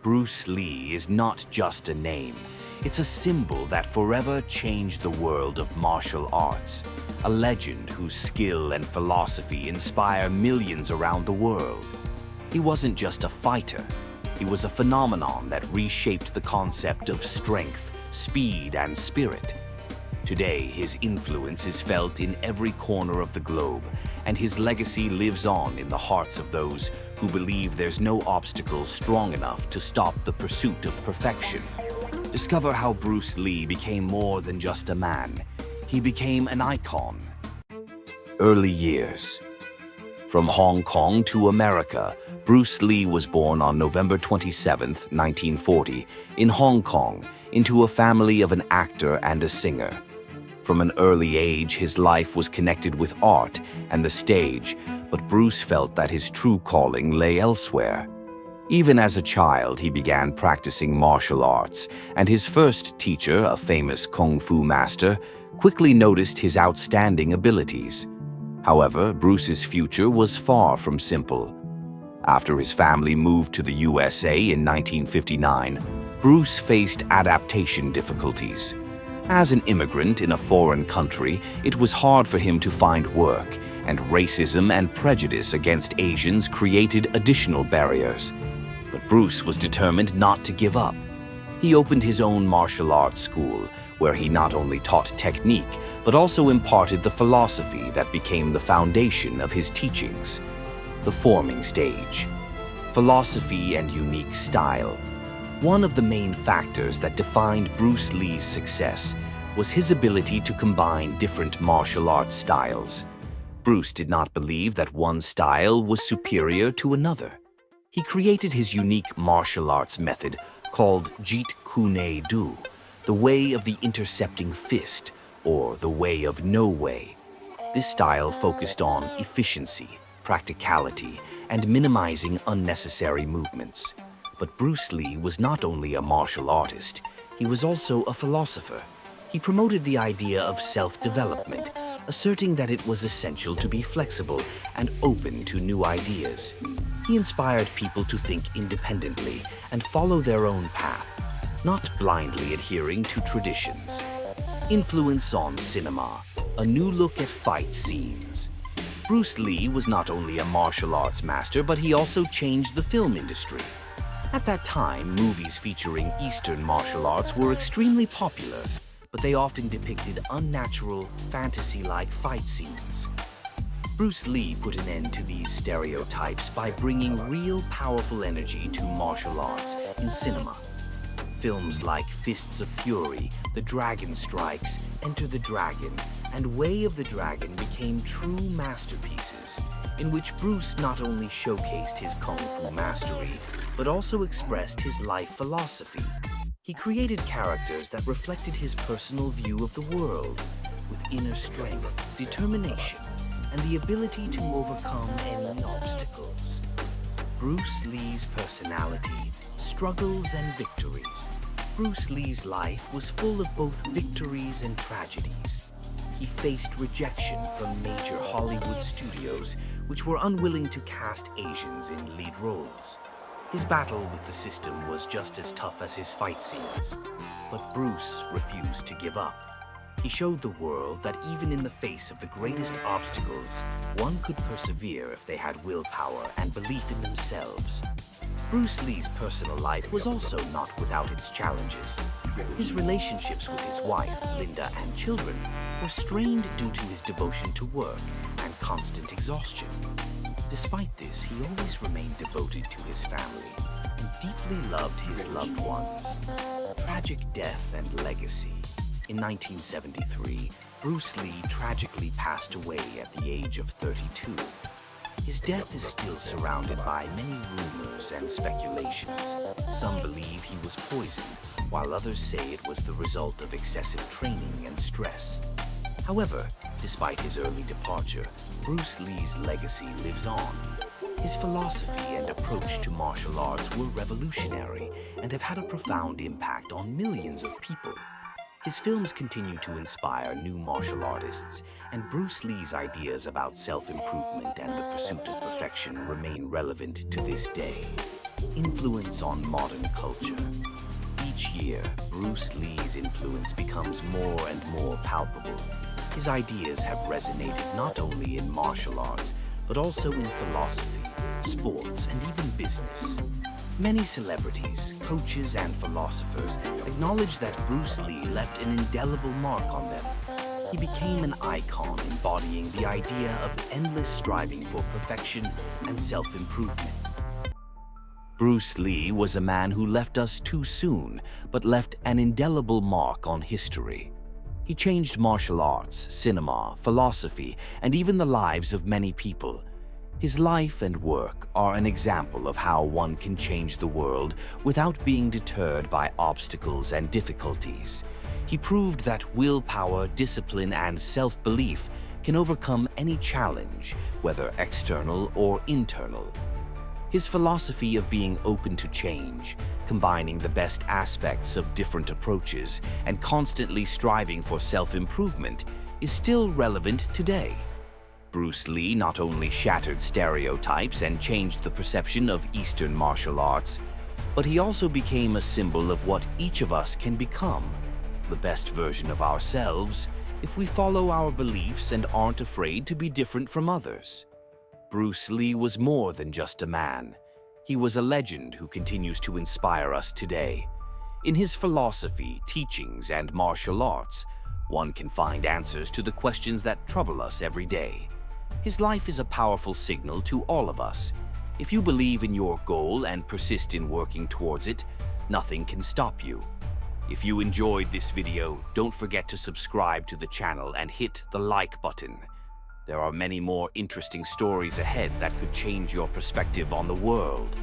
Bruce Lee is not just a name. It's a symbol that forever changed the world of martial arts. A legend whose skill and philosophy inspire millions around the world. He wasn't just a fighter. He was a phenomenon that reshaped the concept of strength, speed, and spirit. Today, his influence is felt in every corner of the globe, and his legacy lives on in the hearts of those who believe there's no obstacle strong enough to stop the pursuit of perfection. Discover how Bruce Lee became more than just a man. He became an icon. Early years. From Hong Kong to America, Bruce Lee was born on November 27, 1940, in Hong Kong, into a family of an actor and a singer. From an early age, his life was connected with art and the stage, but Bruce felt that his true calling lay elsewhere. Even as a child, he began practicing martial arts, and his first teacher, a famous kung fu master, quickly noticed his outstanding abilities. However, Bruce's future was far from simple. After his family moved to the USA in 1959, Bruce faced adaptation difficulties. As an immigrant in a foreign country, it was hard for him to find work, and racism and prejudice against Asians created additional barriers. But Bruce was determined not to give up. He opened his own martial arts school, where he not only taught technique, but also imparted the philosophy that became the foundation of his teachings. The forming stage. Philosophy and unique style. One of the main factors that defined Bruce Lee's success was his ability to combine different martial arts styles. Bruce did not believe that one style was superior to another. He created his unique martial arts method called Jeet Kune Do, the way of the intercepting fist, or the way of no way. This style focused on efficiency, practicality, and minimizing unnecessary movements. But Bruce Lee was not only a martial artist, he was also a philosopher. He promoted the idea of self-development, asserting that it was essential to be flexible and open to new ideas. He inspired people to think independently and follow their own path, not blindly adhering to traditions. Influence on cinema, a new look at fight scenes. Bruce Lee was not only a martial arts master, but he also changed the film industry. At that time, movies featuring Eastern martial arts were extremely popular, but they often depicted unnatural, fantasy-like fight scenes. Bruce Lee put an end to these stereotypes by bringing real, powerful energy to martial arts in cinema. Films like Fists of Fury, The Dragon Strikes, Enter the Dragon, and Way of the Dragon became true masterpieces, in which Bruce not only showcased his kung fu mastery, but also expressed his life philosophy. He created characters that reflected his personal view of the world, with inner strength, determination, and the ability to overcome any obstacles. Bruce Lee's personality, struggles and victories. Bruce Lee's life was full of both victories and tragedies. He faced rejection from major Hollywood studios, which were unwilling to cast Asians in lead roles. His battle with the system was just as tough as his fight scenes, but Bruce refused to give up. He showed the world that even in the face of the greatest obstacles, one could persevere if they had willpower and belief in themselves. Bruce Lee's personal life was also not without its challenges. His relationships with his wife, Linda, and children were strained due to his devotion to work and constant exhaustion. Despite this, he always remained devoted to his family and deeply loved his loved ones. Tragic death and legacy. In 1973, Bruce Lee tragically passed away at the age of 32. His death is still surrounded by many rumors and speculations. Some believe he was poisoned, while others say it was the result of excessive training and stress. However, despite his early departure, Bruce Lee's legacy lives on. His philosophy and approach to martial arts were revolutionary and have had a profound impact on millions of people. His films continue to inspire new martial artists, and Bruce Lee's ideas about self-improvement and the pursuit of perfection remain relevant to this day. Influence on modern culture. Each year, Bruce Lee's influence becomes more and more palpable. His ideas have resonated not only in martial arts, but also in philosophy, sports, and even business. Many celebrities, coaches, and philosophers acknowledge that Bruce Lee left an indelible mark on them. He became an icon embodying the idea of endless striving for perfection and self-improvement. Bruce Lee was a man who left us too soon, but left an indelible mark on history. He changed martial arts, cinema, philosophy, and even the lives of many people. His life and work are an example of how one can change the world without being deterred by obstacles and difficulties. He proved that willpower, discipline, and self-belief can overcome any challenge, whether external or internal. His philosophy of being open to change, combining the best aspects of different approaches, and constantly striving for self-improvement is still relevant today. Bruce Lee not only shattered stereotypes and changed the perception of Eastern martial arts, but he also became a symbol of what each of us can become, the best version of ourselves, if we follow our beliefs and aren't afraid to be different from others. Bruce Lee was more than just a man. He was a legend who continues to inspire us today. In his philosophy, teachings, and martial arts, one can find answers to the questions that trouble us every day. His life is a powerful signal to all of us. If you believe in your goal and persist in working towards it, nothing can stop you. If you enjoyed this video, don't forget to subscribe to the channel and hit the like button. There are many more interesting stories ahead that could change your perspective on the world.